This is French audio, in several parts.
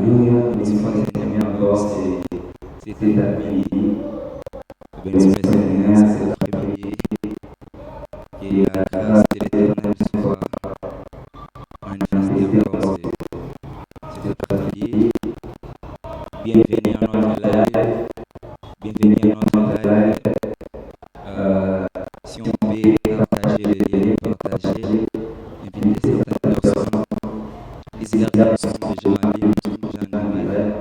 Merci pour cette dernière encore, c'est après-midi. Béni soit Seigneur, cet après-midi. Et la grâce de l'Éternel soit manifestée encore cet après-midi. Bienvenue à notre live. Bienvenue à notre live. Si on peut partager le lien, partager, inviter certaines personnes. Ici, nous sommes déjà en ligne, nous sommes déjà en live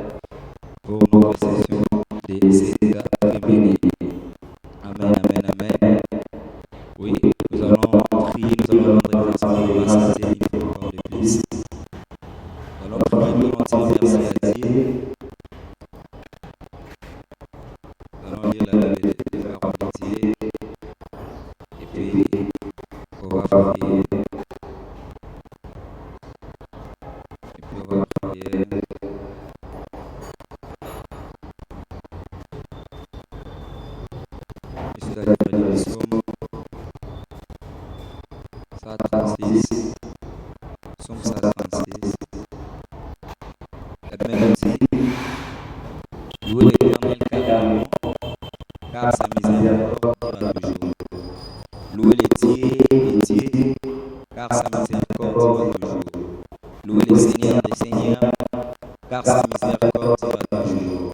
pour notre session de cet après-midi. Amen, amen, amen. Oui, nous allons prier, nous allons rendre grâce à Dieu, grâce à Dieu encore de plus. Nous allons prier pour notre merci à Dieu. Nous allons lire la Bible de parole de Dieu. Et puis, on va prier. Et puis, on va prier. Et c'est la lecture du psaume 136. Psaume 136. La Bible dit, louez l'Éternel car sa miséricorde durera toujours. Louez les dieux, car sa miséricorde durera toujours. Louez le Seigneur des Seigneurs, car sa miséricorde durera toujours.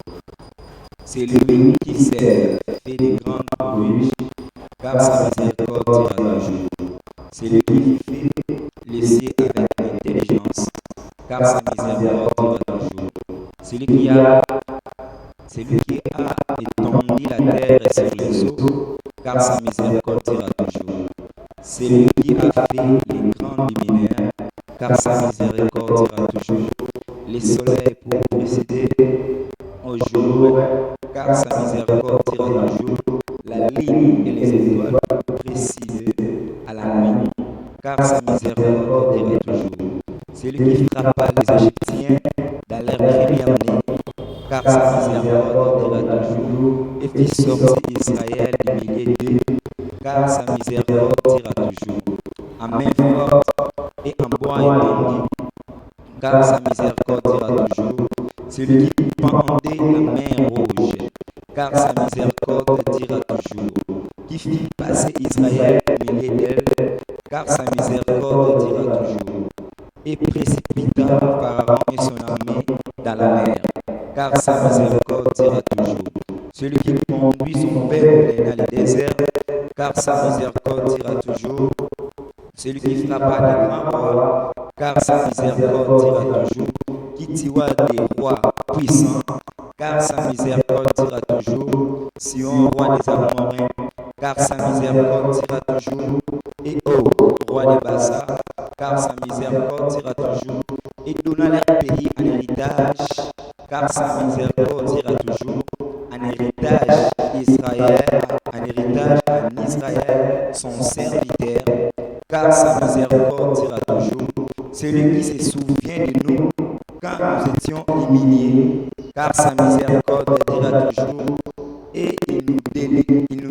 C'est lui qui sait fait des grandes prodiges, car sa miséricorde durera toujours. C'est lui qui fait les cieux avec intelligence, car sa miséricorde durera toujours. C'est lui qui a étendu la terre sur les eaux, car sa miséricorde durera toujours. C'est lui qui a fait les grands luminaires, car sa miséricorde durera toujours. Les soleils pour précéder au jour, car sa miséricorde durera toujours. La lune et les étoiles pour préciser à la nuit, car sa miséricorde durera toujours. C'est lui qui frappa les Égyptiens dans leur première-né, car sa miséricorde durera toujours, et fit sortir Israël du milieu d'eux, car sa miséricorde durera toujours. En main forte et en bois étendu, car sa miséricorde durera toujours. Celui qui pendait la mer rouge, car sa miséricorde durera toujours. Qui fit passer Israël au milieu d'elle, car sa miséricorde durera toujours. Et précipita Pharaon et son armée dans la mer, car sa miséricorde durera toujours. Celui qui conduit son peuple dans le désert, car sa miséricorde durera toujours. Celui qui frappa les grands rois, car sa miséricorde durera toujours. Qui tua des rois puissants, car sa miséricorde durera toujours. Sion, roi des Amoréens, car sa miséricorde durera toujours. Et roi des Bassa, car sa miséricorde durera toujours. Et donna leur pays en héritage, car sa miséricorde durera toujours. En héritage Israël, en héritage en Israël, son serviteur, car sa miséricorde durera toujours. Celui qui se souvient de nous quand nous étions humiliés, car sa miséricorde durera toujours. Et il nous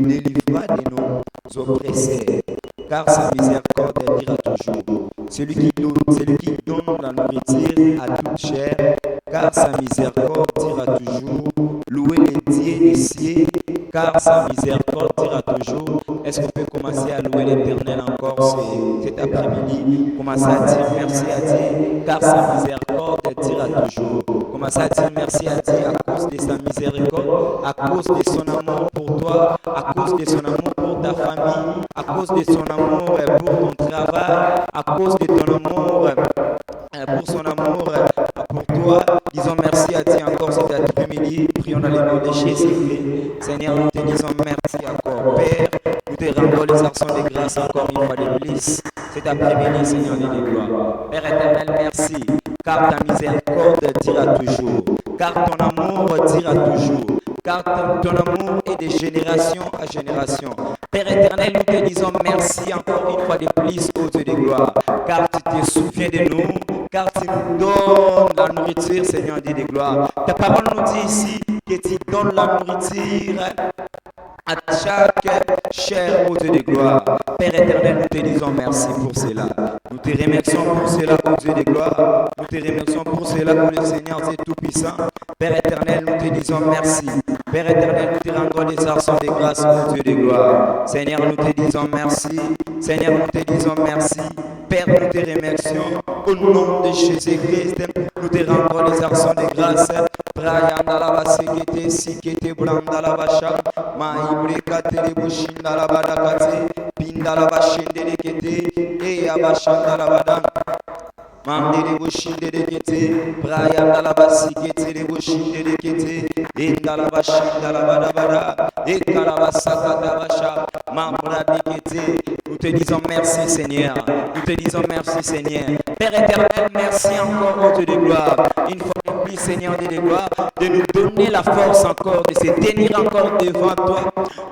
délivra de nos oppresseurs, car sa miséricorde durera toujours. Celui qui donne la nourriture à toute chair, car sa miséricorde durera toujours. Louez les dieux des cieux, car sa miséricorde durera toujours. Est-ce qu'on peut commencer à louer l'Éternel encore cet après-midi? Commencez à dire merci à Dieu, car sa miséricorde durera toujours. Commencez à dire merci à Dieu à cause de sa miséricorde, à cause de son amour pour toi, à cause de son amour pour ta famille, à cause de son amour pour ton travail, à cause de ton amour pour son amour pour toi. Disons merci à Dieu encore cet après-midi. Prions dans le nom de Jésus. Seigneur, nous te disons merci encore. Père, nous te rendons les actions de grâce encore une fois de plus. Cet après-midi, Seigneur, nous te gloire. Père éternel, merci, car ta miséricorde dira toujours, car ton amour dira toujours, car ton amour est de génération à génération. Père éternel, nous te disons merci encore une fois de plus aux Dieu de gloire, car tu te souviens de nous, car tu nous donnes la nourriture, Seigneur Dieu de gloire. Ta parole nous dit ici que tu donnes la nourriture à chaque chair, ô Dieu de gloire. Père éternel, nous te disons merci pour cela. Nous te remercions pour cela, ô Dieu de gloire. Nous te remercions pour cela, ô le Seigneur Dieu Tout-Puissant. Père éternel, nous te disons merci. Père éternel, nous te rendons des actions de grâce, ô Dieu de gloire. Seigneur, nous te disons merci. Seigneur, nous te disons merci. Père, nous te remercions. Au nom de Jésus-Christ, nous te rendons des actions de grâce. Brian Dalabasegete, Sikete, Brandalabasha, Maïbrekate, Bushindarabadakate, Pindalabashendelekete, Eyabashandalabada. Mandere bushinde de kete, Brian Dalabasikete de bushinde de kete, Indalabashinda la badabada, Ekalabasakata basha, Mambra de kete. Nous te disons merci Seigneur, nous te disons merci Seigneur. Père éternel, merci encore au Dieu de gloire. Une fois de plus Seigneur de gloire, de nous donner la force encore, de se tenir encore devant toi.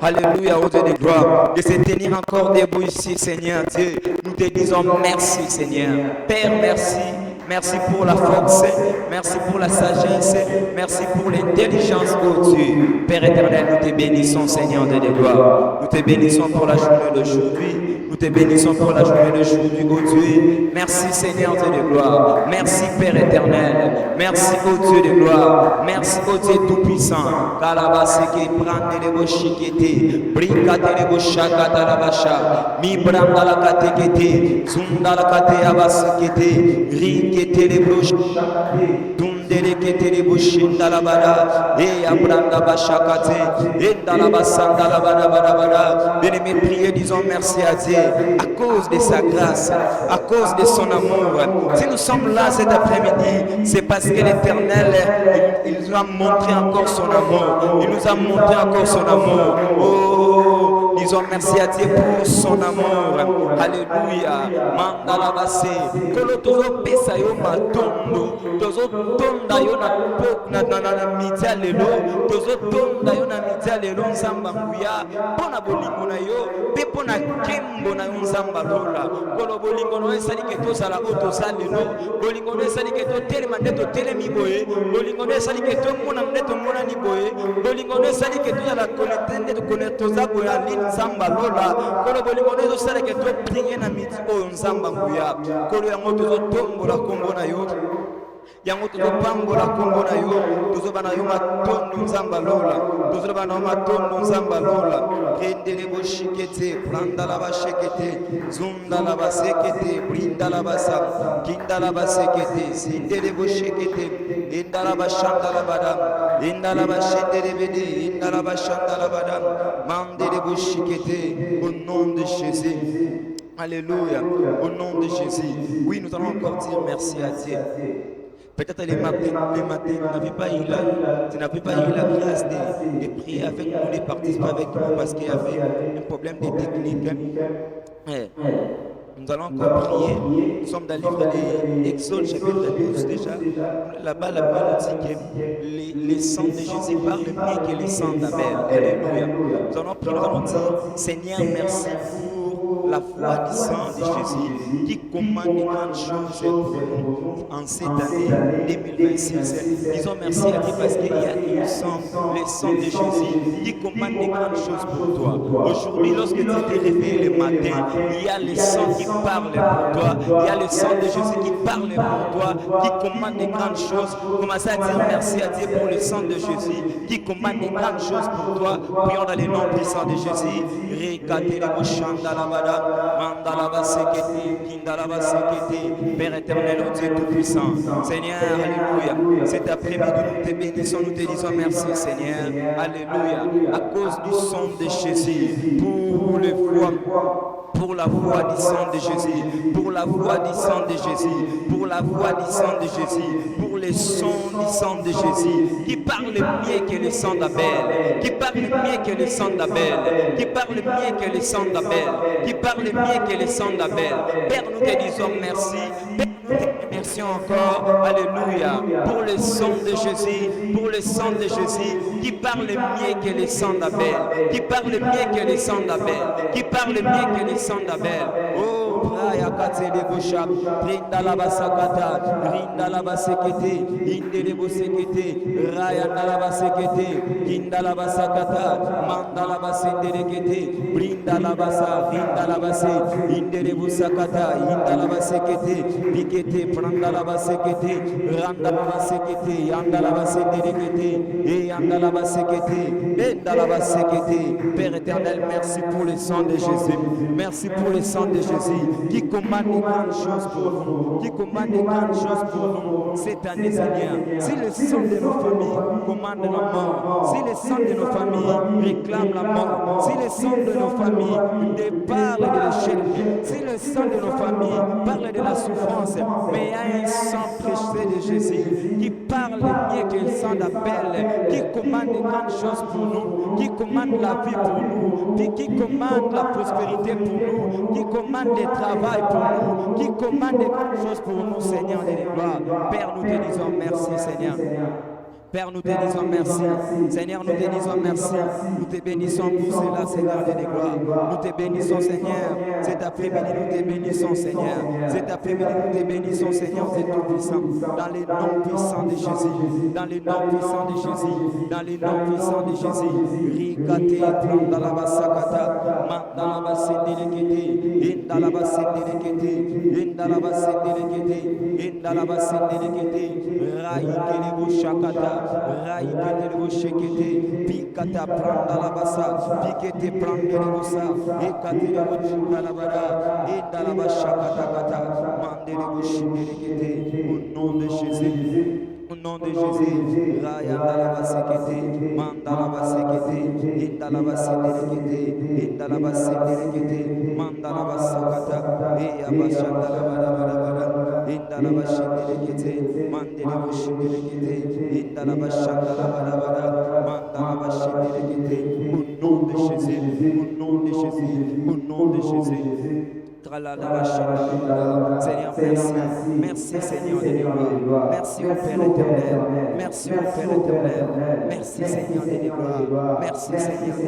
Alléluia au Dieu de gloire, de se tenir encore debout ici Seigneur Dieu. Nous te disons merci Seigneur. Père, merci. Merci pour la force, merci pour la sagesse, merci pour l'intelligence, oh Dieu. Père éternel, nous te bénissons, Seigneur de gloire. Nous te bénissons pour la journée d'aujourd'hui. Nous te bénissons pour la journée d'aujourd'hui, oh Dieu. Merci, Seigneur de gloire. Merci, Père éternel. Merci, oh Dieu de gloire. Merci, oh Dieu tout-puissant. Kalabaseke, prendre les boshikete, brinkate les boshakata la bacha, mi branda la katekete, zunda la kate abasekete, rikete les boshakate, dundere kete les boshinda la bada, et abranda bashakate, et dans la basanda la bada bada bada. Bien-aimés, priez, disons merci à Dieu, à cause de sa grâce, à cause de son amour. Si nous sommes là cet après-midi, c'est parce que l'Éternel, il nous a montré encore son amour. Il nous a montré encore son amour. Oh, disons merci à Dieu pour son amour. Alléluia. Mandala basse. Kolo tozo pesa yo matondo. Tozo tonda yo na mitia lelo. Tozo tonda yo na mitia lelo nzamba nguya. Pona bolingo na yo. Pe pona kembo na yo nzamba lola. Kolo bolingo no esali ke tozala oto salelo. Bolingo no esali ke to telema ndeto telemi boye. Bolingo no esali ke to mona ndeto mona ni boye. Bolingo no esali ke to la connecter ndeto connecter za boya ni nzamba lola. Kolo bolingo no esali ke to prier na miti o nzamba nguya. Kolo yango tozo tombola kombo na yo. Yango tozo pambola kombo na yo. Tozo bana yo matondo nzamba lola. Tozo bana yo matondo nzamba lola. Kendele boshikete, pranda la bashekete, zunda la basekete, brinda la basa, kinda la basekete, sindele boshekete, inda la bashanda la badam, inda la bashendele bede, inda la bashanda la badam, mandele boshikete, au nom de Jésus. Alléluia, au nom de Jésus. Oui, nous allons encore dire merci à Dieu. Peut-être les matins, tu n'avais pas eu la grâce de prier avec nous, de participer avec nous parce qu'il y avait un problème de technique. Nous allons encore prier. Nous sommes dans le livre d'Exode, chapitre 12 déjà. Là-bas, la Bible dit que les sangs de Jésus parlent mieux que les sangs d'Abel. Alléluia. Nous allons prier, nous allons dire, Seigneur, merci pour la foi du sang de Jésus qui commande de grandes choses pour nous en cette année 2026. Disons merci à Dieu parce qu'il y a le sang de Jésus qui commande de grandes choses pour toi. Aujourd'hui, lorsque tu t'es réveillé le matin, il y a le sang qui parle pour toi. Il y a le sang de Jésus qui parle pour toi, qui commande de grandes choses. Commencez à dire merci à Dieu pour le sang de Jésus qui commande de grandes choses pour toi. Prions dans le nom puissant de Jésus. Père éternel, au Dieu tout-puissant, Seigneur, alléluia. Cet après-midi, nous te bénissons, nous te disons merci, Seigneur, alléluia. À cause du sang de Jésus, pour le foi. Pour la voix du sang de Jésus, pour la voix du sang de Jésus, pour la voix du sang de Jésus, pour le son du sang de Jésus, qui parle mieux que le sang d'Abel, qui parle mieux que le sang d'Abel, qui parle mieux que le sang d'Abel, qui parle mieux que le sang d'Abel. Père, nous te disons merci. Père, nous te remercions encore, alléluia, pour le sang de Jésus, pour le sang de Jésus, qui parle mieux que le sang d'Abel, qui parle mieux que le sang d'Abel, qui parle mieux que le sang d'Abel. Oh, Raya Katelebosha, Rinda Labasakata, Rinda Labasekete, Indelebosekete, Raya Nalabasekete, Rinda Labasakata, Manda Labasenderekete, Brinda Labasa, Rinda Labase, Indelebosakata, Inda Labasekete, Pikete, Pranda Labasekete, Randa Labasekete, Yanda Labasenderekete, et Yanda Labasekete, Enda Labasekete. Père éternel, merci pour le sang de Jésus. Merci pour le sang de Jésus qui commande des grandes choses pour nous, qui commande des grandes choses pour nous cette année, Seigneur. Si le sang de nos familles commande la mort, si le sang de nos familles réclame la mort, si le sang de nos familles parle de l'échec, si le sang de nos familles parle de la souffrance, mais il y a un sang précieux de Jésus qui parle mieux que le sang d'Abel, qui commande des grandes choses pour nous, qui commande la vie pour nous, qui commande la prospérité pour nous, qui commande le travail pour nous, qui commande des grandes choses pour nous, Seigneur de gloire. Père, nous te disons merci, Seigneur. Père, nous te disons merci. Seigneur, nous te disons merci. Nous te bénissons pour cela, Seigneur de gloire. Nous te bénissons, Seigneur. Cet après-midi, nous te bénissons, Seigneur. Cet après-midi, nous te bénissons, Seigneur, c'est tout-puissant. Dans les noms puissants de Jésus. Dans les noms puissants de Jésus. Dans les noms puissants de Jésus. Rikate, dans la basakata, dans la bassédéléquité, dans la bassédéléquité, dans la bassédéléquité, dans la bassédéléquité, raïke les bouchakata. Raïkete le boshekete, pikata pranda la bassa, pikete pranda le bossa, ekate le boshika la bada, et dans la bashakata kata, mande le boshikete, au nom de Jésus. Au nom de Jésus, Raya Dalabasekete, Mandalabasekete, Indalabasekete, Indalabasekete, Mandalabasakata, Eyabashandalabadabada, Indalabasekete, Mandelaboshikelekete, Indalabashandalabadabada, Mandalabassekete, au nom de Jésus, au nom de Jésus, au nom de Jésus. Seigneur, merci. Merci, Seigneur de gloire. Merci au Père éternel. Merci au Père éternel. Merci, Seigneur de gloire. Merci, Seigneur de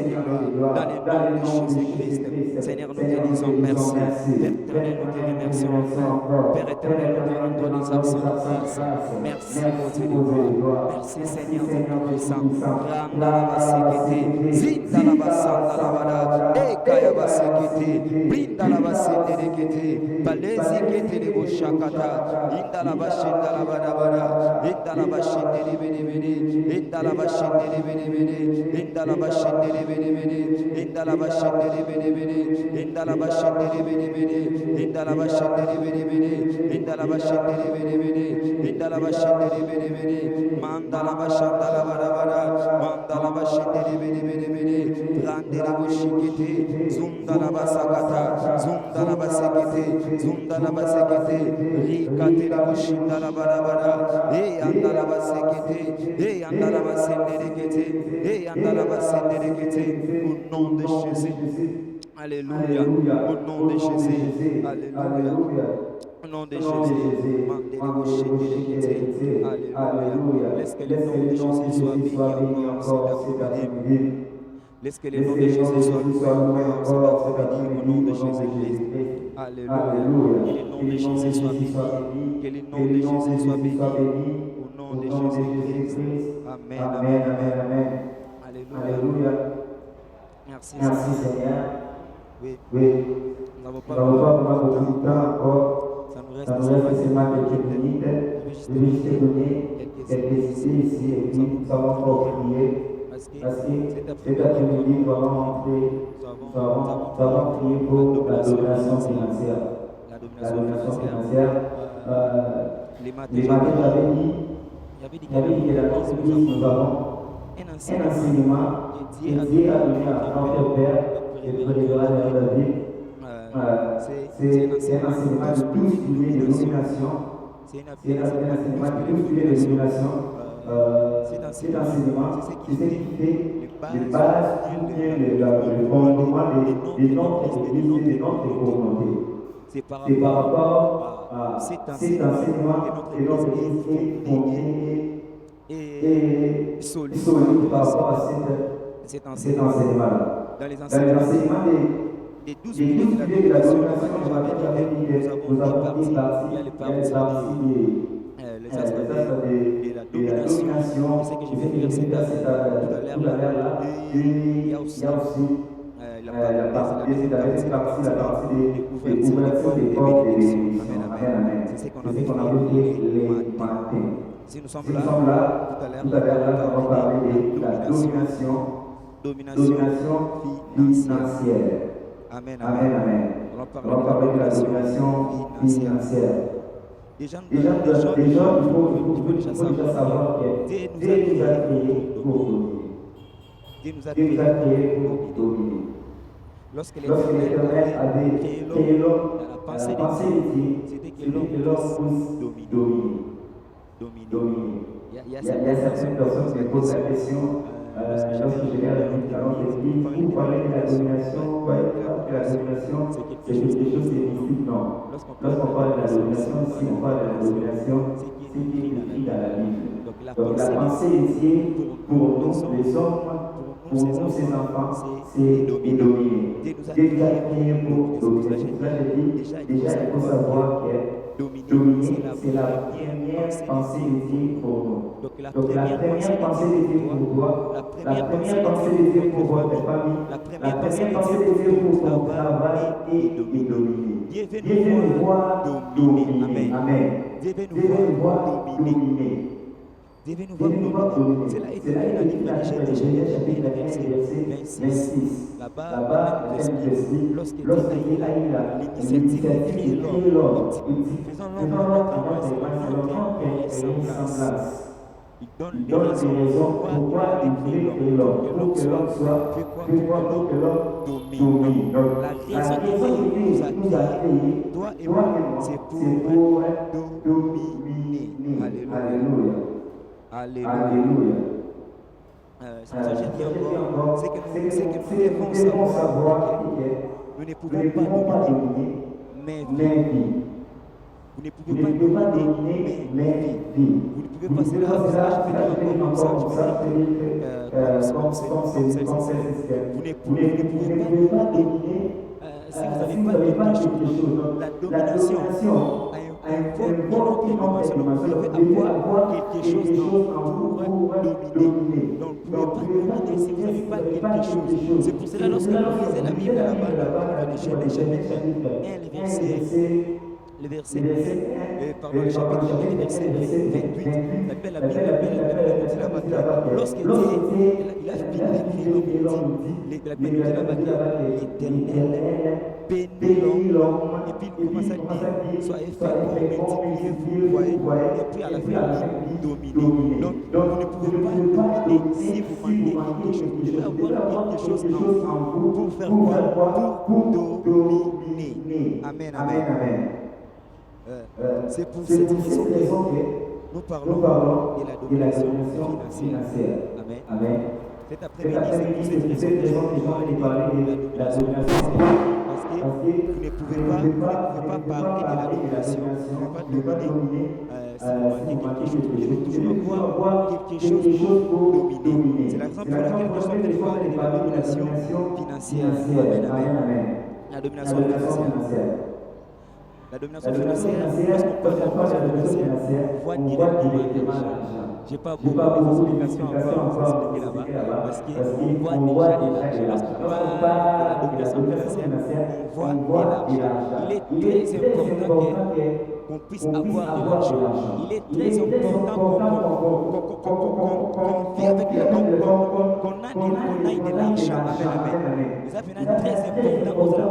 gloire. Dans le nom de Jésus-Christ. Seigneur, nous te disons merci. Père éternel, nous te remercions encore. Père éternel, nous te rendons les actions de grâce. Merci, mon Dieu de gloire. Merci, Seigneur, de tout-puissant. Randalabasekete, Zindalabasandalabada, Ekayabasekete, Brindalabasekete. Balezi kete de boshakata, indala bashinda la badabada, indala bashinde de bede, indala bashinde de bede, indala bashinde de bede, indala bashinde de bede, indala bashinde de bede, indala bashinde de bede, indala bashinde de bede, indala bashinde de bede, mandala bashanda la badabada, mandala bashinde de bede, grande de boshikete, zundala basakata, zundala basekete, zundala basekete, rikate la bushinda la barabara, andala basekete, andala basenderekete, andala basenderekete, au nom de Jésus. Alléluia, au nom de Jésus. Alléluia. Au nom de Jésus, alléluia. Laisse que le nom de Jésus soit béni encore cet après-midi. Laisse que le nom de Jésus soit loué encore cet après-midi au nom de Jésus-Christ. Alléluia. Que le nom de Jésus soit béni. Que le nom de Jésus soit béni au nom de Jésus-Christ. Amen. Amen. Amen. Alléluia. Merci Seigneur. Oui. Nous n'avons pas beaucoup de temps encore. Ça nous reste seulement quelques minutes. Je vais juste donner quelques idées ici et puis nous allons encore prier. Parce que cet après-midi, nous avons prié pour la domination financière. La domination financière. Les matins, j'avais dit que la Constitution, nous avons un enseignement dédié à donner à notre Père et préserver la vie. C'est un enseignement de tous les illuminations. C'est un enseignement de tous les illuminations. Cet enseignement, c'est ce qui fait les bases le fondement de notre Église, de notre communauté. C'est par rapport à cet enseignement que notre Église est fondée et solide par rapport à cet enseignement-là. Dans les enseignements des 12 piliers de la domination, j'avais dit que nous avons deux parties. Il y a les parties les astres de la domination. Je sais que je vais lire tout à l'heure là. Et il y a aussi la deuxième partie, la partie de ouverture des portes et bénédiction. Amen, amen. C'est ce qu'on avait fait les matins. Si nous sommes là, tout à l'heure, nous allons parler de la domination financière. Amen, amen. On va parler de la domination financière. Déjà, il faut déjà savoir que Dieu nous a créés pour dominer. Dieu nous a créés pour dominer. Lorsque l'Éternel avait créé l'homme, la pensée de Dieu, c'était que l'homme puisse dominer. Il y a certaines personnes qui posent la question, lorsque je viens de vous parler de la domination, c'est quelque chose qui est mystique, non. Lorsqu'on parle de la domination, si on parle de la domination, c'est qui est écrit dans la Bible. Donc la pensée de Dieu pour nous, les hommes, pour nous, ses enfants, c'est dominer. Dieu nous a créé pour dominer. Déjà, il faut savoir que dominer, c'est la première pensée de Dieu pour nous. Donc la première pensée de Dieu pour toi, la première pensée de Dieu pour votre famille, la première pensée de Dieu pour ton travail et dominer. Dieu veut nous voir dominer. Amen. Dieu veut nous voir dominer. Dieu veut nous voir dominer. C'est là écrit dans le livre de Jérémie, chapitre 26. Là-bas, nous explique, lorsque Dieu a eu l'initiative de créer l'homme, faisons l'homme à notre image et semblance. Il donne des raisons pourquoi il voulait créer l'homme, pour que l'homme soit, pour que l'homme domine. La raison que Dieu nous a créé, toi et moi, c'est pour dominer. Alléluia. C'est pour ça que j'ai dit encore, c'est que nous devons savoir que nous ne pouvons pas dominer, mais vivre. Vous ne pouvez pas dominer, mais vivre. Vous ne pouvez pas, c'est là, je vais dire encore comme ça, je vais dire comme vous ne pouvez pas dominer si vous n'avez pas quelque chose. La domination a un fort dimension. Donc vous devez avoir quelque chose pour dominer. Donc vous ne pouvez pas dominer si vous n'avez pas quelque chose. C'est pour cela lorsque vous lisez la Bible là-bas, dans le chapitre 1, le verset 28, la Bible appelle là-bas. Lorsque Dieu il a fini d'écrire l'homme, la Bible dit là-bas que l'Éternel bénit l'homme, et puis il commence à dire soyez fait pour multiplier, vous voyez, et puis à la fin il dit dominer. Donc vous ne pouvez pas dominer si vous manquez quelque chose. Vous devez avoir quelque chose en vous pour faire quoi? Pour dominer. Amen. C'est pour cette raison que nous parlons de la domination financière. Amen. Cet après-midi, c'est pour cette raison que je vais parler de la domination financière. Parce que vous ne pouvez pas parler de la domination, vous ne pouvez pas dominer si vous manquez quelque chose. Vous devez toujours avoir quelque chose pour dominer. C'est la raison pour laquelle je suis en train de parler de la domination financière. Amen. La domination financière. La domination financière, lorsqu'on parle de la domination financière, on voit directement l'argent. Je n'ai pas beaucoup d'explications à vous expliquer là-bas, parce qu'on voit déjà l'argent. Lorsqu'on parle de la domination financière, on voit de l'argent. Il est très important qu'on puisse avoir de l'argent. Il est très important qu'on vive avec qu'on aille de l'argent. Amen. Ça fait très important.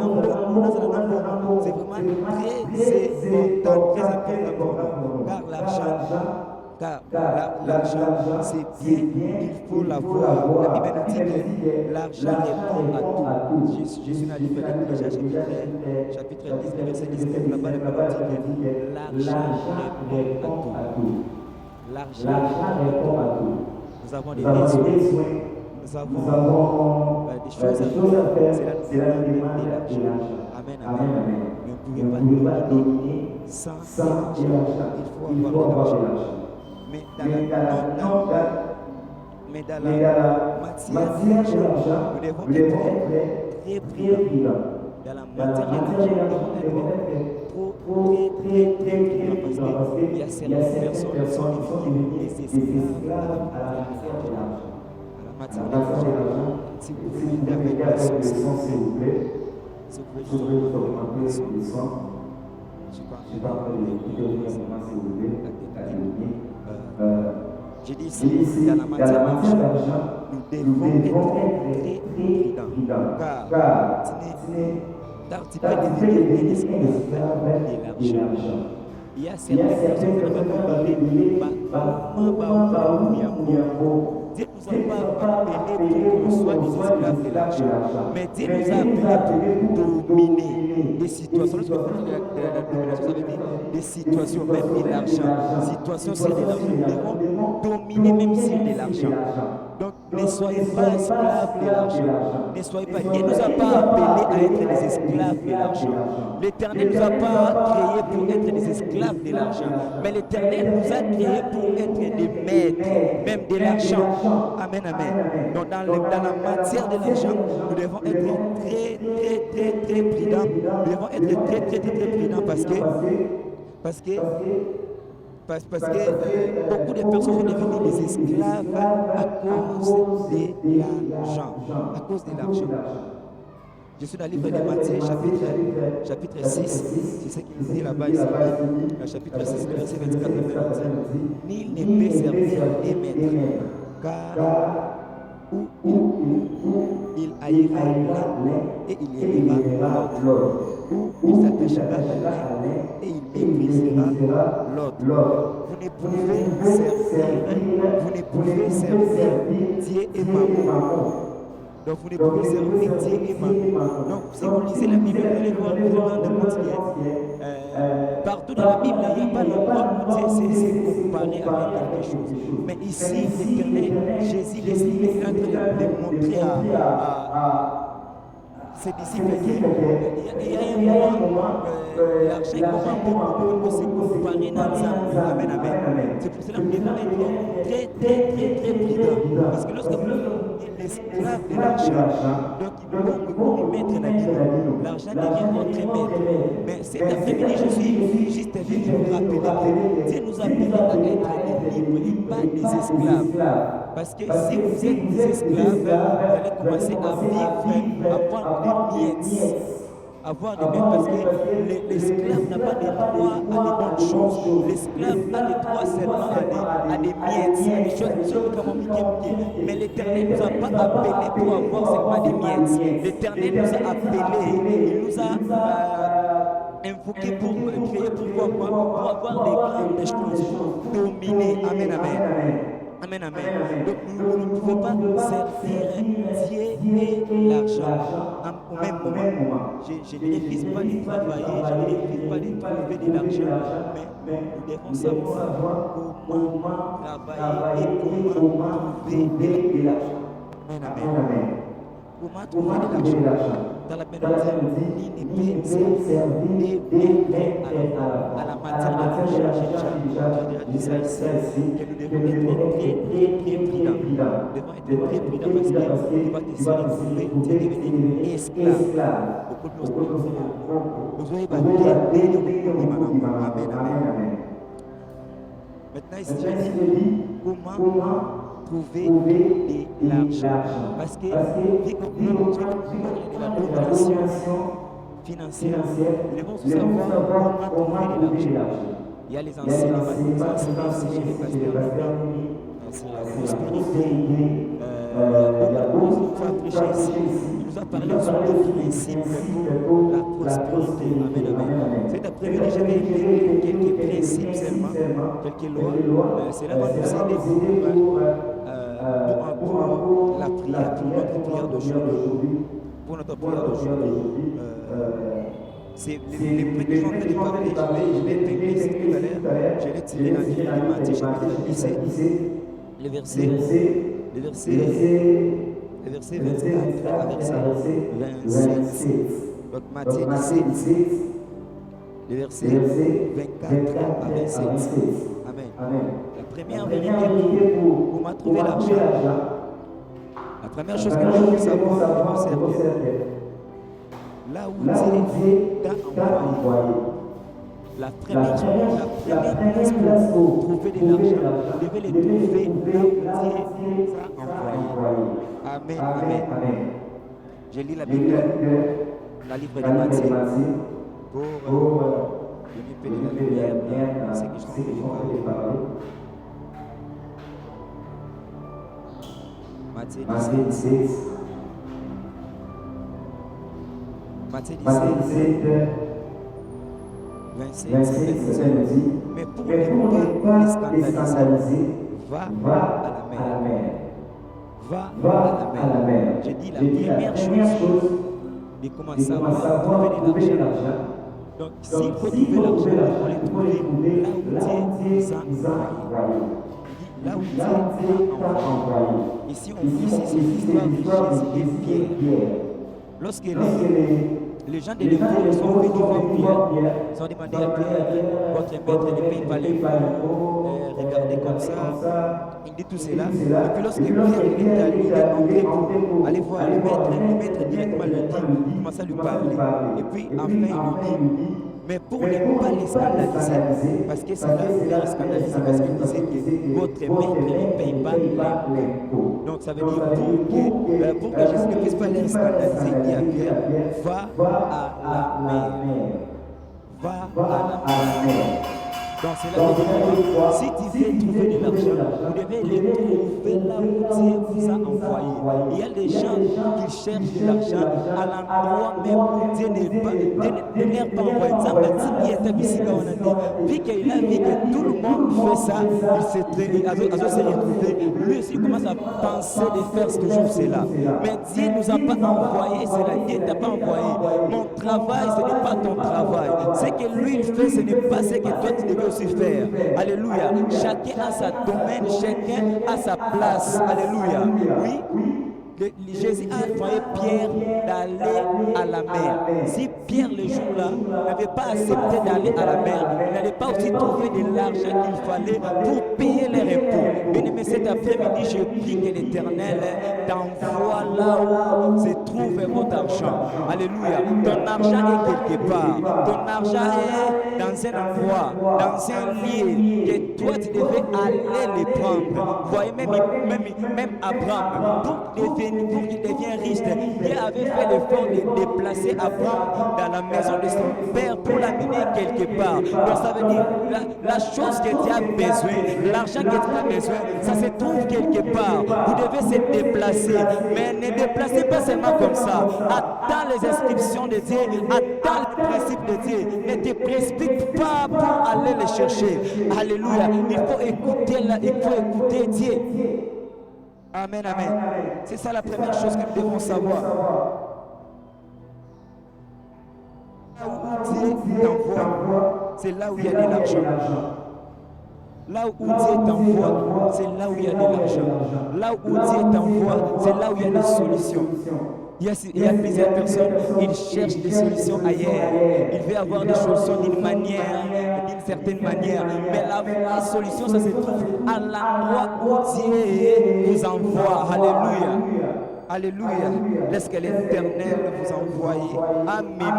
C'est vraiment très important pour nous. Car l'argent, c'est bien, il faut l'avoir. La Bible nous dit que l'argent répond à tout. Jésus n'a dit que déjà chapitre 10, verset 19, là-bas, la Bible dit que l'argent répond à tout. L'argent répond à tout. Nous avons des besoins, nous avons des choses à faire, c'est la demande de l'argent. Amen. Mais vous ne pouvez pas dominer sans l'argent. Il faut avoir de l'argent. Mais dans la matière de l'argent, nous devons être très prudents. dans la matière de l'argent, nous devons être trop, très prudents parce qu'il y a certaines personnes qui sont devenues des esclaves à la matière de l'argent. Si vous pouvez m'aider avec le son, s'il vous plaît. Si vous pouvez juste augmenter le son. Je ne suis pas en train d'écouter s'il vous plaît. J'ai dit ici, dans la matière d'argent, nous devons être très prudents. Car tu peux devenir un esclave de l'argent. Il y a certaines personnes qui peuvent Dieu nous a pas appelés pour qu'on soit des esclaves de l'argent. Mais Dieu nous a appelés pour dominer des situations. Lorsque vous parlez de la domination, ça veut dire des situations, même de l'argent. Situations sur de l'argent. Nous devons dominer même sur de l'argent. Donc, ne soyez pas esclaves de l'argent. Ne soyez pas. Dieu ne nous a pas appelés à être des esclaves de l'argent. L'Éternel ne nous a pas créés pour être des esclaves de l'argent. Mais l'Éternel nous a créés pour être des maîtres, même de l'argent. Amen, amen. Donc, dans la matière de l'argent, nous devons être très prudents. Nous devons être très prudents parce que beaucoup de personnes sont devenues des esclaves à cause de l'argent. À cause de l'argent. Je suis dans le livre de Matthieu, chapitre 6. C'est ce qu'il dit là-bas ici. Le chapitre 6, le verset 24 et 26. Nul ne peut servir et maître, car où il haïra l'un et il aimera l'autre. Où il s'attachera à l'un et il méprisera l'autre. Vous ne pouvez servir Dieu et Mammon. Donc vous ne pouvez servir Dieu et Mammon. Donc si vous lisez la Bible, vous allez voir vraiment de partout dans la Bible, il n'y a pas d'endroit où Dieu s'est comparé avec quelque chose. Mais ici, l'Éternel, Jésus, il est en train de montrer à ses disciples qu'il y a un moment, l'argent comment peut se comparer dans ça. Amen, amen. C'est pour cela que nous devons être très prudents. Parce que lorsque vous êtes l'esclave de l'argent, donc il faut mettre la Bible. L'argent devient votre maître. Mais cet après-midi, je suis juste venu vous rappeler que Dieu nous appelle à être des libres et pas des esclaves. Parce que si vous êtes des esclaves, vous allez commencer à vivre, à avoir des miettes. Avoir des miettes parce que l'esclave n'a pas de droit à des bonnes choses. L'esclave a le droit seulement à des miettes, à des choses comme mais l'Éternel ne nous a pas appelés pour avoir seulement des miettes. L'Éternel nous a appelés, il nous a invoqués pour prier pour avoir des grandes choses, dominer. Amen, amen. Amen, amen. Donc nous ne pouvons pas servir Dieu et l'argent au même moment. Je ne refuse pas de travailler, je ne refuse pas de trouver de l'argent, mais nous devons savoir comment travailler et comment trouver de l'argent. Amen, amen. Comment trouver de l'argent? Dans la bénédiction, il ne peut servir à la matière de l'argent. J'ai déjà dit ça ici, que nous devons être très prudents. Nous devons être très prudents parce qu'il va te servir, tu es devenu esclave. Beaucoup de choses. Vous voyez, amen, amen. Maintenant, ici, je dis comment trouver de l'argent. Parce que dès qu'on parle de la domination financière, nous devons savoir comment trouver de l'argent. Il y a les enseignements, aussi chez les pasteurs, sur la prospérité. Il y a beaucoup de choses qui sont prêchées ici. Il nous a parlé sur le principe pour la prospérité. Amen, amen. Cet après-midi, j'avais écrit quelques principes seulement, quelques lois. Cela va nous aider pour la prière, pour notre prière d'aujourd'hui. Pour notre prière d'aujourd'hui. C'est les points que je suis en train de parler, je l'ai épinglé ici tout à l'heure, je l'ai tiré dans le livre de Matthieu, chapitre 17, le verset 24 à verset 27. Donc Matthieu 17, le verset 24 à 27. Amen. La première vérité pour comment trouver l'argent, la première chose que nous devons savoir, là où Dieu t'a envoyé. La première place pour trouver de l'argent, vous devez le trouver là où Dieu t'a envoyé. Amen, amen. Je lis la Bible, la livre de Matthieu, pour donner un peu de la lumière dans ce que je suis en train de parler. Matthieu 17. Matthieu 17, 27 dit, mais pour ne pas les scandaliser, va à la mer. Va à la mer. Je dis la première chose de commencer à trouver de l'argent. Donc, s'il faut trouver l'argent, il faut le trouver là où Dieu nous a envoyés. Là où Dieu t'a envoyé. Ici, c'est l'histoire de Jésus et Pierre. Lorsque les gens de l'époque sont venus voir Pierre, ils ont demandé à Pierre, votre maître ne paye pas les impôts, regardez comme ça. Il dit tout cela. Et puis lorsque Pierre il est entré pour aller voir le maître directement lui dit, commence à lui parler. Et puis enfin il lui dit, mais pour ne pas les scandaliser, parce que c'est là où les scandaliser, parce qu'il disait que votre maître ne paye pas l'impôt. Donc ça veut dire pour que Jésus ne puisse pas les scandaliser, il dit à Pierre, va à la mer. Va à la mer. Donc c'est là que si tu veux trouver de l'argent, vous devez le trouver là où Dieu vous a envoyé. Il y a des gens qui cherchent de l'argent à l'endroit même où Dieu ne leur pas envoyé. Il était ici quand on a dit, vu qu'il a vu que tout le monde fait ça, il s'est retrouvé. Lui aussi commence à penser de faire toujours cela. Mais Dieu ne nous a pas envoyé, c'est là, Dieu ne t'a pas envoyé. Mon travail, ce n'est pas ton travail. Ce que lui il fait, ce n'est pas ce que toi tu devais aussi faire. Alléluia. Chacun a sa domaine, chacun a sa place. Alléluia. Oui. Jésus a envoyé Pierre d'aller à la mer. Si Pierre, le jour-là, n'avait pas accepté d'aller à la mer, il n'allait pas aussi trouver de l'argent qu'il fallait pour payer les impôts. Bien-aimé, cet après-midi, je prie que l'Éternel t'envoie là où se trouve votre argent. Alléluia. Ton argent est quelque part. Ton argent est dans un endroit, dans un lieu que toi, tu devais aller les prendre. Vous voyez, même Abraham, pour qu'il devienne riche, Dieu avait fait l'effort de déplacer Abraham dans la maison de son père pour l'amener quelque part. Donc ça veut dire la chose que tu as besoin, l'argent que tu as besoin, ça se trouve quelque part. Vous devez se déplacer, mais ne déplacez pas seulement comme ça. Attends les inscriptions de Dieu, attends les principes de Dieu. Ne te précipite pas pour aller les chercher. Alléluia. Il faut écouter Dieu. Amen, amen. C'est ça la première chose que nous devons savoir. Là où Dieu t'envoie, c'est là où il y a de l'argent. Là où Dieu t'envoie, c'est là où il y a de l'argent. Là où Dieu t'envoie, c'est là où il y a des solutions. Il y a plusieurs personnes, ils cherchent des solutions ailleurs. Ils veulent avoir des solutions d'une certaine manière. Mais la vraie solution, ça se trouve à l'endroit où Dieu vous envoie. Alléluia. Alléluia. Laisse que l'Éternel vous envoie. Amen.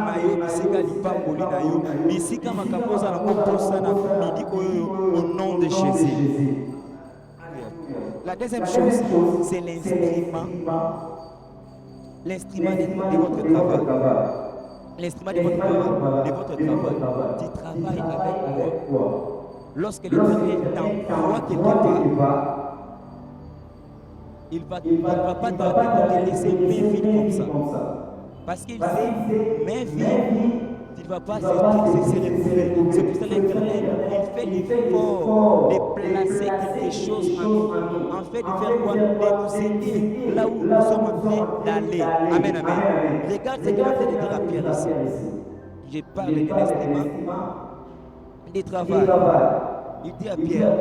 Au nom de Jésus. La deuxième chose, c'est l'instrument. L'instrument de votre travail. L'instrument de votre travail. Tu travailles avec moi. Lorsque l'Éternel t'envoie quelque part, il ne va pas te laisser main vide comme ça. Parce qu'il sait, main vide, tu ne vas pas se retrouver. C'est pour ça que l'Éternel, il fait l'effort de placer quelque chose en nous. En fait, de faire quoi? De nous aider là où nous sommes en train d'aller. Amen, amen. Regarde ce qu'il a fait de dire à Pierre ici. Je parle de l'instrument du travail. Il dit à Pierre,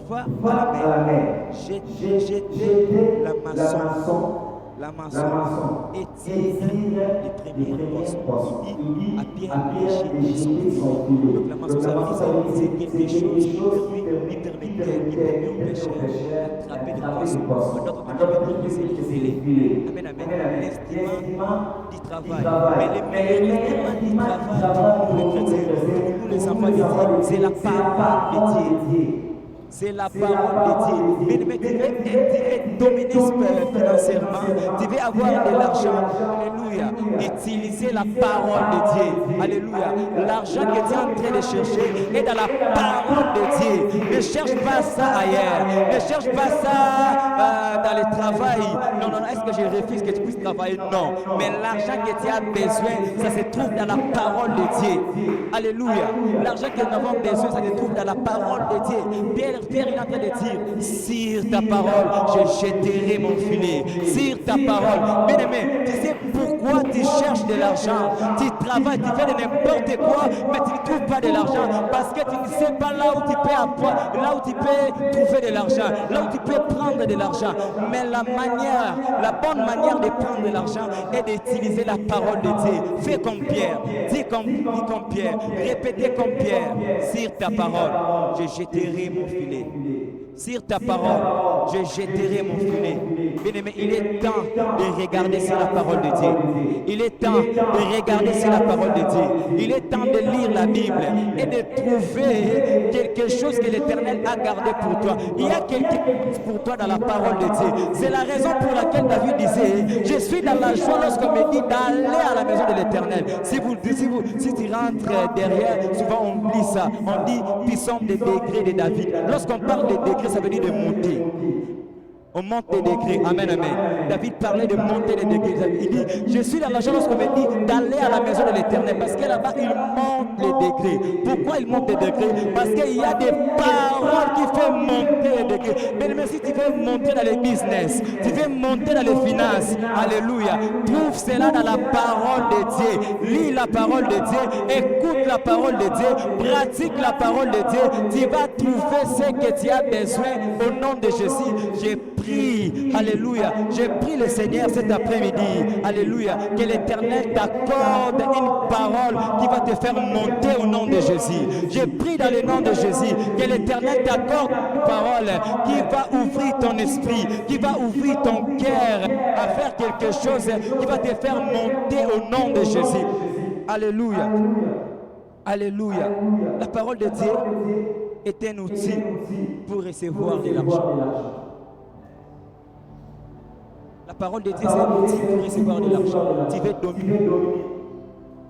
va à la mer, jetez la maçon La maçon étire les premières poissons. Il dit à Pierre de jeter son filet. Donc la maçon, ça veut dire c'est quelque chose qui permettait aux pêcheurs d'attraper des poissons. En d'autres termes, il veut dire que c'est le filet. Amen, amen. L'instrument du travail. Mais le meilleur instrument du travail pour nous les chrétiens, pour nous les enfants de Dieu, c'est la parole de Dieu. C'est la parole de Dieu. Mais tu veux dominer financièrement, tu veux avoir de l'argent. Alléluia. Utiliser la parole de Dieu. Alléluia. L'argent que tu es en train de chercher est dans la parole de Dieu. Ne cherche pas ça ailleurs. Ne cherche pas ça dans le travail. Non, non, non. Est-ce que je refuse que tu puisses travailler? Non. Mais l'argent que tu as besoin, ça se trouve dans la parole de Dieu. Alléluia. L'argent que nous avons besoin, ça se trouve dans la parole de Dieu. Pierre est en train de dire, sur ta parole, je jetterai mon filet. Sur ta parole. Bien aimé, tu sais pourquoi tu cherches de l'argent? Tu travailles, tu fais de n'importe quoi, mais tu ne trouves pas de l'argent. Parce que tu ne sais pas là où tu peux trouver de l'argent, là où tu peux prendre de l'argent. Mais la bonne manière de prendre de l'argent est d'utiliser la parole de Dieu. Fais comme Pierre, dis comme Pierre, répétez comme Pierre, sur ta parole, je jetterai mon filet. Sur ta parole, je jetterai mon filet. Bien-aimé, il est temps de regarder sur la parole de Dieu. Il est temps de regarder sur la parole de Dieu. Il est temps de lire la Bible et de trouver quelque chose que l'Éternel a gardé pour toi. Il y a quelque chose pour toi dans la parole de Dieu. C'est la raison pour laquelle David disait, je suis dans la joie lorsqu'on me dit d'aller à la maison de l'Éternel. Si tu rentres derrière, souvent on oublie ça. On dit puissance des degrés de David. Lorsqu'on parle des degrés, ça veut dire de monter. On monte les degrés. Amen, amen. David parlait de monter les degrés. Il dit, je suis dans la joie lorsqu'on me dit d'aller à la maison de l'Éternel. Parce que là-bas, il monte les degrés. Pourquoi il monte les degrés? Parce qu'il y a des paroles qui font monter les degrés. Mais si tu veux monter dans les business, tu veux monter dans les finances, alléluia, trouve cela dans la parole de Dieu. Lis la parole de Dieu, écoute la parole de Dieu, pratique la parole de Dieu. Tu vas trouver ce que tu as besoin au nom de Jésus. J'ai prie, alléluia, je prie le Seigneur cet après-midi, alléluia, que l'Éternel t'accorde une parole qui va te faire monter au nom de Jésus. Je prie dans le nom de Jésus que l'Éternel t'accorde une parole qui va ouvrir ton esprit, qui va ouvrir ton cœur à faire quelque chose qui va te faire monter au nom de Jésus. Alléluia, alléluia. La parole de Dieu est un outil pour recevoir de l'argent. La parole de Dieu, c'est un outil pour recevoir de l'argent. Tu veux dominer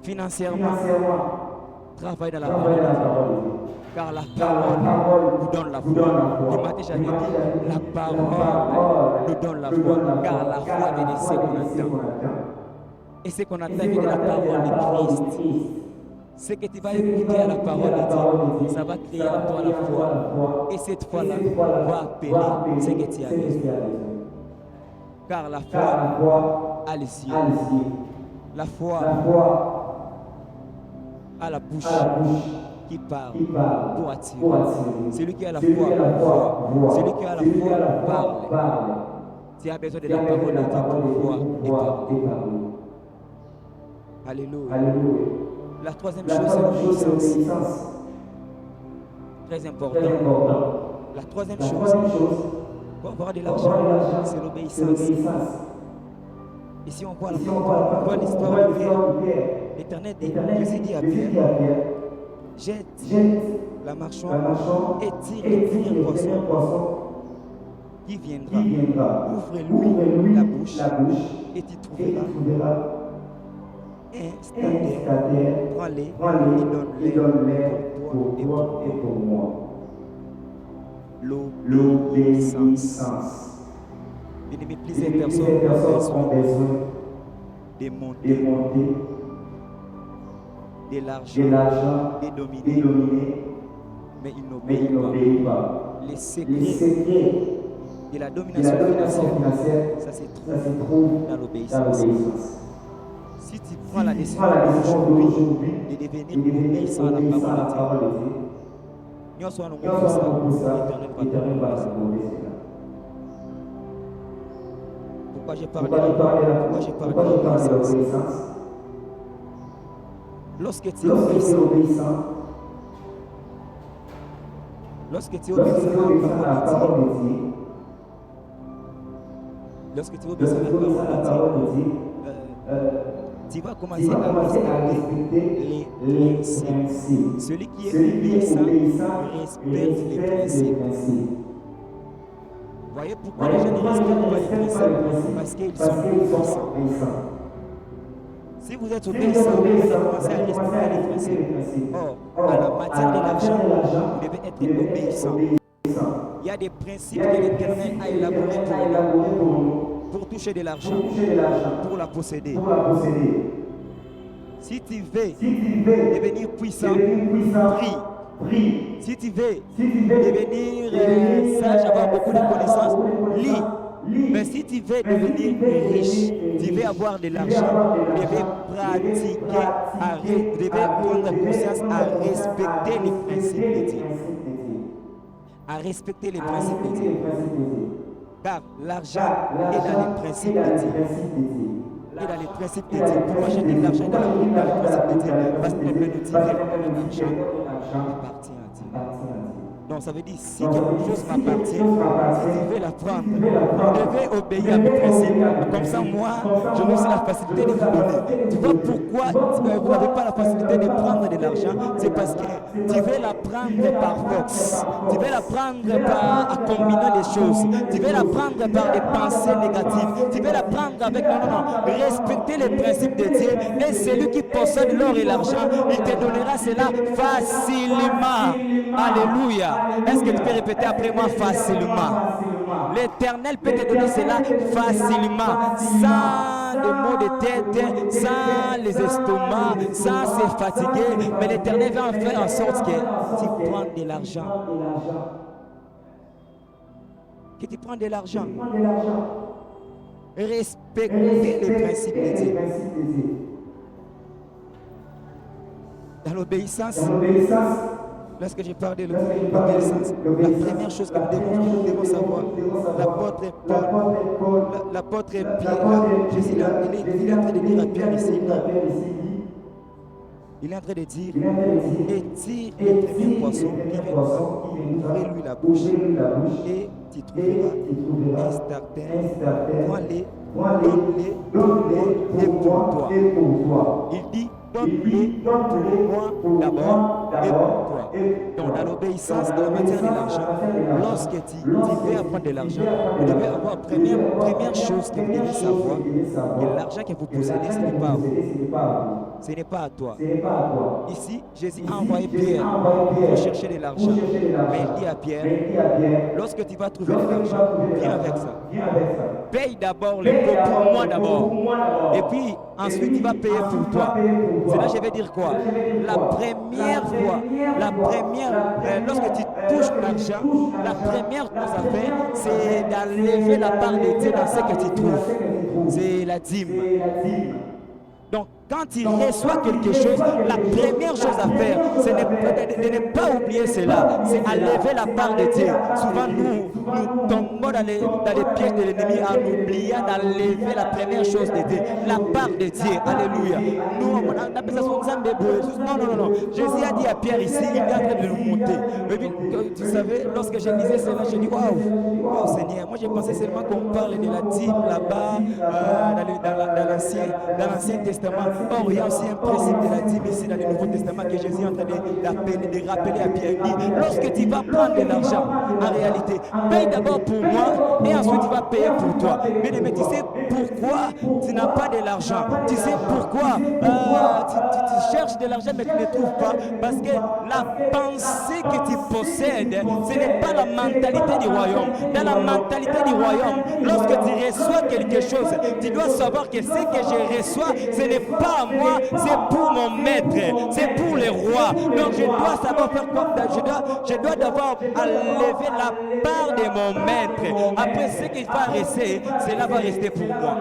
financièrement. Travaille dans la parole de Dieu. Car la parole nous donne la foi. Le matin, j'avais dit, la parole nous donne la foi. Car la foi vient de ce qu'on attend. Et ce qu'on attend vient de la parole de Christ. Ce que tu vas écouter à la parole de Dieu, ça va créer en toi la foi. Et cette foi-là va appeler ce que tu as besoin. Car la foi a les yeux. La foi a la bouche qui parle pour attirer. Celui qui a la foi voit. Celui qui a la foi parle. Tu as besoin de la parole de Dieu pour voir et parler. Alléluia. La troisième chose, c'est l'obéissance. Très important. La troisième chose, pour avoir de l'argent, c'est l'obéissance. Et si on voit l'histoire de Pierre, l'Éternel dit, Jésus dit à Pierre, jette la marchande et tire le premier poisson qui viendra. Ouvre-lui la bouche et tu trouveras un stataire. Prends-les et donne-les pour toi et pour moi. L'obéissance. Bien-aimé, plusieurs personnes ont besoin de monter, de l'argent, de dominer, mais ils n'obéissent pas. Les secrets de la domination financière, ça se trouve dans l'obéissance. Si tu prends la décision aujourd'hui de devenir obéissant à la parole de Dieu, nous sommes pour ça, l'Éternel va te donner. Pourquoi j'ai parlé de l'obéissance? Lorsque tu es obéissant, à la parole de Dieu, lorsque tu es obéissant à la parole de Dieu, tu vas commencer à respecter les principes. Celui qui est obéissant respecte les principes. Voyez pourquoi les gens ne respectent pas les principes? Parce qu'ils sont obéissants. Si vous êtes obéissant, vous allez commencer à respecter les principes. Or, à la matière de l'argent, vous devez être obéissant. Il y a des principes que l'Éternel a élaborés pour toucher de l'argent, pour la posséder. Si tu veux devenir puissant, prie. Si tu veux devenir sage, avoir beaucoup de connaissances, lis. Mais si tu veux devenir riche, tu veux avoir de l'argent, tu devais pratiquer, tu devais prendre conscience à respecter les principes de Dieu. À respecter les principes de Dieu. Car l'argent est dans les principes de Dieu. Et dans les principes de Dieu. Pourquoi je dis que l'argent est dans les principes de Dieu? Parce qu'il peut nous dire que l'argent appartient à Dieu. Donc ça veut dire, si quelque chose m'appartient, si tu veux la prendre, je vais obéir à mes principes. Comme ça, moi, je me suis la facilité de vous donner. Tu vois pourquoi vous n'avez pas la facilité de prendre de l'argent? C'est parce que tu veux la prendre par force. Tu veux la prendre par combinant des choses. Tu veux la prendre par des pensées négatives. Tu veux la prendre avec... Non. Respecter les principes de Dieu. Et celui qui possède l'or et l'argent, il te donnera cela facilement. Alléluia. Est-ce que tu peux répéter après moi? Facilement. L'Éternel peut te donner cela facilement, sans des maux de tête, sans les estomacs, sans se fatiguer. Mais l'Éternel va en faire en sorte que tu prends de l'argent. Que tu prends de l'argent. Respecter les principes de Dieu. Dans l'obéissance, lorsque je parle de l'obéissance, la première chose que nous devons savoir, l'apôtre Pierre, Jésus, il est en train de dire à Pierre ici, il est en train de dire, étire le premier poisson qui vient ouvrez-lui la bouche et tu trouveras un stardin, donne-les et pour toi. Il dit, donne-les pour moi d'abord et pour toi. Donc, dans l'obéissance, dans la matière de l'argent, lorsque tu veux apprendre de l'argent, vous devez avoir première chose que vous devez savoir, que l'argent que vous possédez, ce n'est pas à vous. Ce n'est pas à toi. Ici, Jésus a envoyé Pierre pour chercher de l'argent. Mais il dit à Pierre, lorsque tu vas trouver de l'argent, viens avec ça. Paye d'abord les pots pour moi d'abord. Et puis, ensuite, tu vas payer pour toi. C'est là que je vais dire quoi? La première fois, lorsque tu touches l'argent, la première chose à faire, c'est d'enlever la part de Dieu dans ce que tu trouves. C'est la dîme. Donc, quand tu reçois quelque chose, la première chose à faire, c'est de ne pas oublier cela. C'est enlever la part de Dieu. Souvent, nous tombons dans les pièges de l'ennemi en oubliant d'enlever la première chose de Dieu. La part de Dieu. Alléluia. Nous, on appelle ça non. Jésus a dit à Pierre ici, il est en train de nous monter. Et puis, tu savais, lorsque je lisais cela, je dis, waouh, Seigneur. Moi, j'ai pensé seulement qu'on parle de la dîme là-bas, dans l'Ancien Testament. Or, il y a aussi un principe de la dîme ici dans le Nouveau Testament que Jésus est en train de rappeler à Pierre. Il dit, lorsque tu vas prendre de l'argent, en réalité, paye d'abord pour moi et ensuite tu vas payer pour toi. Mais tu sais pourquoi tu n'as pas de l'argent? Tu sais pourquoi tu cherches de l'argent mais tu ne trouves pas? Parce que la pensée que tu possèdes, ce n'est pas la mentalité du royaume. Dans la mentalité du royaume, lorsque tu reçois quelque chose, tu dois savoir que ce que je reçois, ce n'est pas à moi, c'est pour mon maître, c'est pour les rois. Donc je dois savoir faire quoi? Je dois d'abord enlever la part de mon maître. Après ce qu'il va rester, cela va rester pour moi.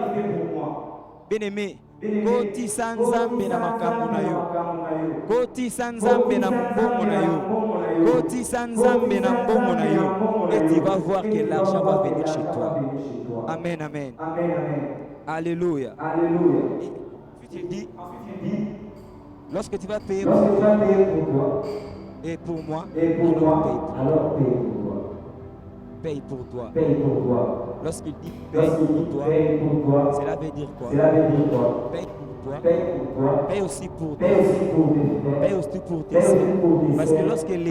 Bien-aimé, Koti sanzambe na makambo na yo. Koti sanzambe na mbongo na yo. Et tu vas voir que l'argent va venir chez toi. Amen, amen. Alléluia. Et puis tu dis, lorsque tu vas payer pour toi et pour moi, alors paye pour toi. Paye pour toi. Lorsqu'il dit paye pour toi, cela veut dire quoi? Paye pour toi. Paye aussi pour toi. Paye aussi pour tes sœurs. Parce que lorsque les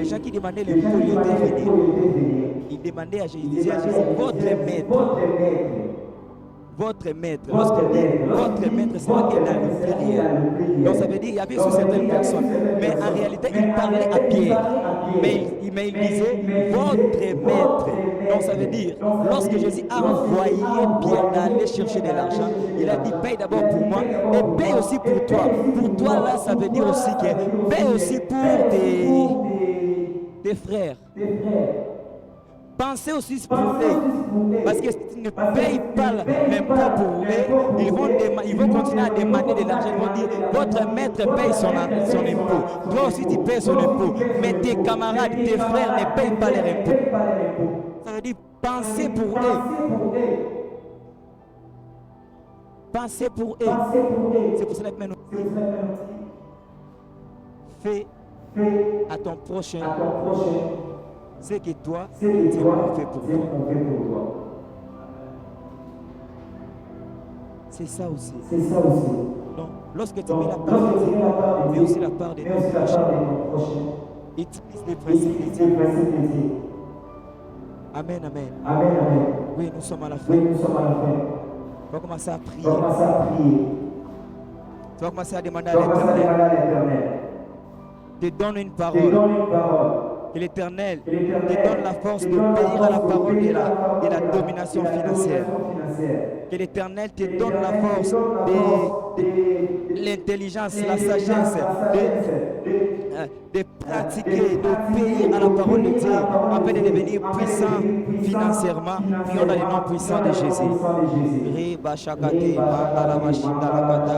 gens qui demandaient les pauvres étaient venus, ils demandaient à Jésus, ils disaient à Jésus, votre maître, lorsqu'il dit votre maître, c'est pas qu'il est dans le pluriel. Donc ça veut dire qu'il y avait sur certaines personnes. Mais en réalité, il parlait à Pierre. Mais il disait votre maître. Donc ça veut dire, lorsque Jésus a envoyé Pierre d'aller chercher de l'argent, il a dit paye d'abord pour moi et paye aussi pour toi. Pour toi là, ça veut dire aussi que paye aussi pour tes frères. Pensez aussi pour eux. Parce que si tu ne payes pas même pas pour eux, ils vont continuer à demander de l'argent. Ils vont dire, votre maître paye son impôt. Toi aussi tu payes son impôt. Mais tes camarades, tes frères ne payent pas leur impôt. Ça veut dire, pensez pour eux. Pensez pour eux. C'est pour cela que maintenant, fais à ton prochain c'est que toi, Dieu a fait pour toi. C'est ça aussi. Donc, lorsque tu mets la part de Dieu, mais aussi la part de ton prochain, utilise les principes de Dieu. Amen, amen. Oui, nous sommes à la fin. On va commencer à prier. Tu vas commencer à demander à l'Éternel. Te donne une parole. Que l'Éternel te donne la force de payer à la parole et la domination financière. Que l'Éternel te donne la force de l'intelligence, la sagesse, de pratiquer, de payer à la parole de Dieu, afin de devenir puissant financièrement. Prions dans le nom puissant de Jésus. Riba shakate, mandala bashinda la kata,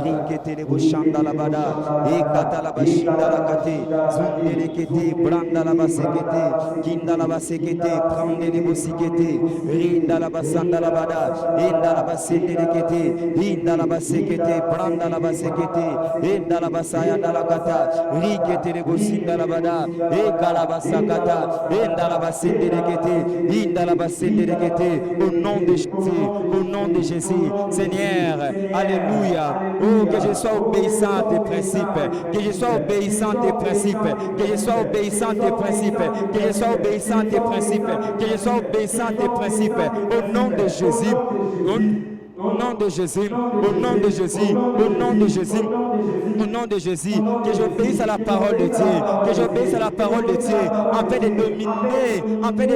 rikete le boshanda la bada, ekata la bashinda la kate, zundele kete, branda la basekete, kinda la basekete, prande le bosikete, rinda la basanda la bada, inda la basende le kete, inda la basekete, branda la basekete, inda la basaya da la kata, rikete le bosinda la bada, ekala basakata, inda la basende le kete, inda la basende le kete, au nom de Jésus, au nom de Jésus, Seigneur, alléluia. Oh, que je sois obéissant à tes principes, que je sois obéissant à tes principes, que je sois obéissant à tes principes, que je sois obéissant à tes principes, que je sois obéissant à tes principes, au nom de Jésus. Au nom de Jésus, au nom de Jésus, au nom de Jésus, au nom de Jésus, que j'obéisse à la parole de Dieu, que j'obéisse à la parole de Dieu, afin de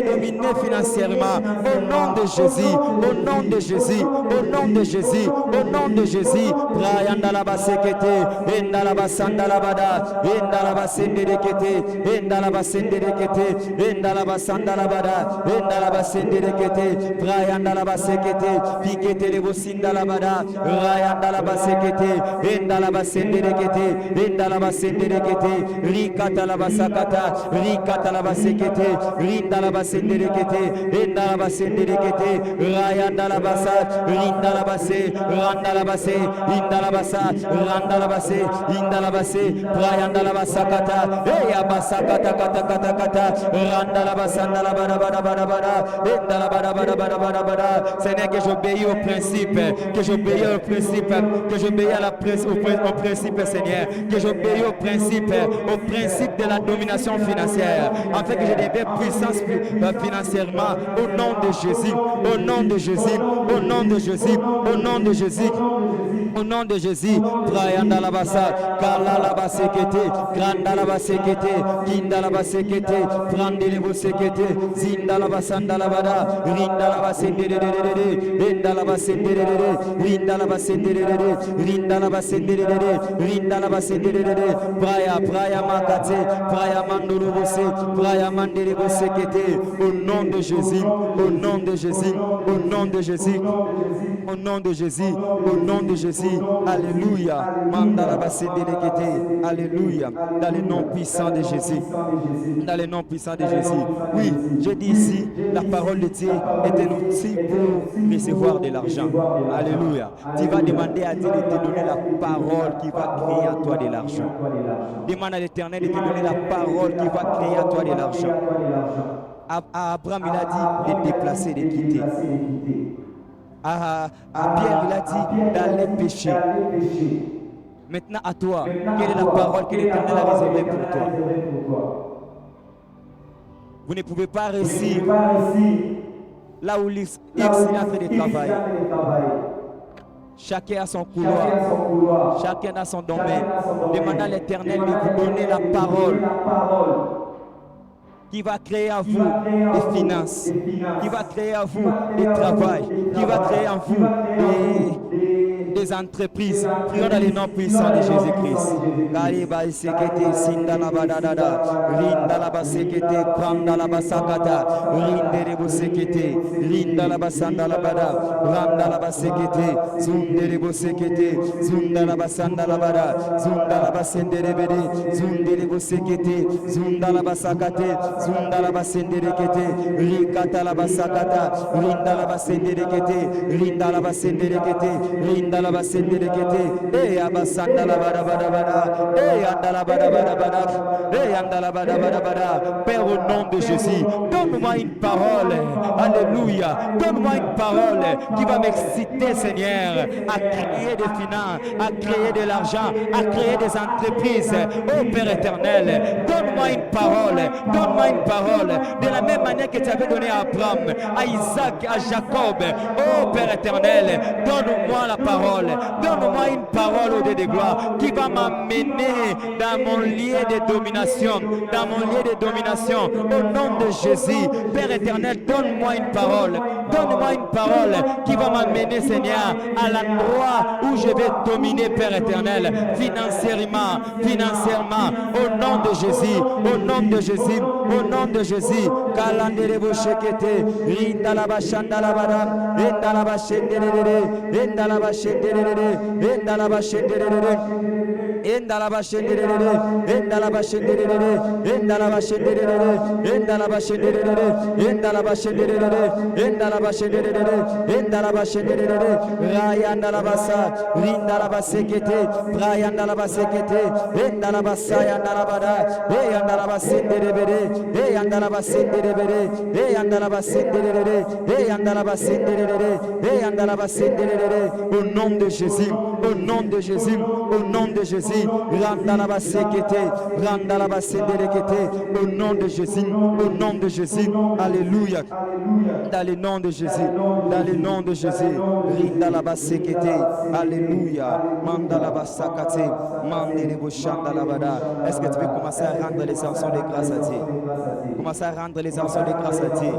dominer financièrement, au nom de Jésus, au nom de Jésus, au nom de Jésus, au nom de Jésus, Brian Dalaba Sekete, Endalaba Sandalabada, Endalaba Senderekete, Endalaba Senderekete, Endalaba Sandalabada, Endalaba Senderekete, Brian Dalaba Sekete, Pikete le Sindalabada, Rayandalaba Sekete, Endalaba Senderekete, Endalaba Senderekete, Rikatalaba Sakata, Rikatalaba Sekete, Rindalaba Senderekete, Endalaba Senderekete, Rayandalaba Sa, Rindalaba Se, Randalaba Se, Indalaba Sa, Randalaba Se, Indalaba Se, Rayandalaba Sakata, Eyaba Sakata Kata Kata Kata, Randalaba Sandalabada Bada Bada Bada, Endalabada Bada Bada Bada Bada. Seigneur, que j'obéis au principe, que j'obéis au principe, que j'obéis au principe, Seigneur, que j'obéis au principe de la domination financière, afin que je devienne puissance financièrement, au nom de Jésus, au nom de Jésus, au nom de Jésus, au nom de Jésus. Au nom de Jésus, Prayanda la basa, Kala la basekete, Granda la basekete, Kinda la basekete, Prande le bosekete, Zinda la basanda la bada, Rinda la basende de Rinda la basende de Rinda la basende de Rinda la basende de Rinda la basende de Praya makate, Praya mandulu bose, Praya mandele bosekete, au nom de Jésus, au nom de Jésus, au nom de Jésus, au nom de Jésus, au nom de Jésus. Jésus. Alléluia. Alléluia. Dans le nom puissant de Jésus. Dans le nom puissant de Jésus. Oui, je dis ici, la parole de Dieu est un outil pour recevoir de l'argent. Alléluia. Tu vas demander à Dieu de te donner la parole qui va créer à toi de l'argent. Demande à l'Éternel de te donner la parole qui va créer à toi de l'argent. À Abraham, il a dit de déplacer, de quitter. À Pierre, il a dit d'aller pécher. Maintenant, à toi, quelle est la parole que l'Éternel a réservée pour toi? Vous ne pouvez pas réussir là où X est en train de travailler. Chacun a son couloir, chacun a son domaine. Demandez à l'Éternel de vous donner la parole qui va créer à vous des finances, qui va créer à vous des travail, qui va créer à vous des entreprises. Prions dans les noms puissants de Jésus-Christ. Kariba sekete sindala badadada, rindala basekete prandala basakata, rindere bosekete, rindala basandala bada, randala basekete, zundere bosekete, zundala basandala bada, zundala basendere bede, zundere bosekete, zundala basakate, zundala basendere kete, rikata la basakata, rindala basendere kete, rindala basendere kete, rindala basendere kete, abasanda la bada bada bada, andala bada bada bada, andala bada bada bada. Père, au nom de Jésus, donne-moi une parole, alléluia, donne-moi une parole qui va m'exciter, Seigneur, à créer des finances, à créer de l'argent, à créer des entreprises. Oh Père éternel, donne-moi une parole, donne-moi une parole, de la même manière que tu avais donné à Abraham, à Isaac, à Jacob. Oh Père éternel, donne-moi la parole, donne-moi une parole au Dieu de gloire qui va m'amener dans mon lieu de domination, dans mon lieu de domination, au nom de Jésus. Père éternel, donne-moi une parole, donne-moi une parole qui va m'amener, Seigneur, à l'endroit où je vais dominer, Père éternel, financièrement, au nom de Jésus, au nom de Jésus, au nom de Jésus. Kalandere boshekete, rindala bashandala badam, endala bashenderere, endala bashenderere, endala bashenderere, endala bashenderere, endala bashenderere, endala bashenderere, endala bashenderere, endala bashenderere, endala bashenderere, endala bashenderere, rayandala basa, rindala basekete, rayandala basekete, endala basaya andala bada, eyandala basenderere, eyandala basenderere, eyandala basenderere, eyandala basenderere, eyandala basenderere. Au nom de Jésus, au nom de Jésus, au nom de Jésus, randala basekete, randala basenderekete, au nom de Jésus, au nom de Jésus, alléluia, dans le nom de Jésus, dans le nom de Jésus, rindala basekete, alléluia, mandala basakate, mandele boshandala bada. Est-ce que tu veux commencer à rendre les actions de grâce à Dieu? Commencer à rendre les actions de grâce à Dieu.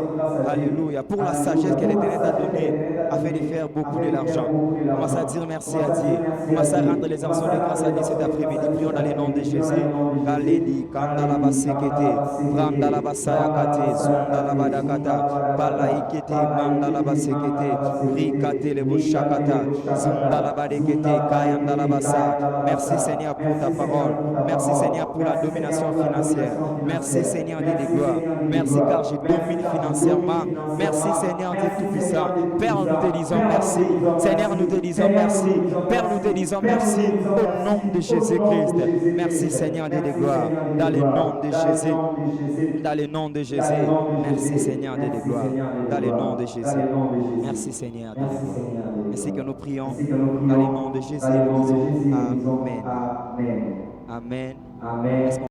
Alléluia. Pour la sagesse que l'Éternel t'a donnée afin de faire beaucoup de l'argent. Commence à dire merci à Dieu. Commence à rendre les actions de grâce à Dieu cet après-midi. Prions dans le nom de Jésus. Kaledi, Kandala Basekete, Brandala Basayakate, Zundala Badakata, Balaikete, Mandala Basekete, Rikate le Boshakata, Zundala Badekete, Kayandala Basa. Merci Seigneur pour ta parole. Merci Seigneur pour la domination financière. Merci Seigneur Dieu de gloire. Merci car je domine financièrement. Merci Seigneur Dieu Tout-Puissant. Père, nous te disons merci. Seigneur, nous te disons merci. Père, nous te disons merci au nom de Jésus-Christ. Merci Seigneur Dieu de gloire. Dans le nom de Jésus. Dans le nom de Jésus. Merci Seigneur Dieu de gloire. Dans le nom de Jésus. Merci Seigneur Dieu de gloire. Ainsi que nous prions dans le nom de Jésus, nous disons Amen. Amen. Amen.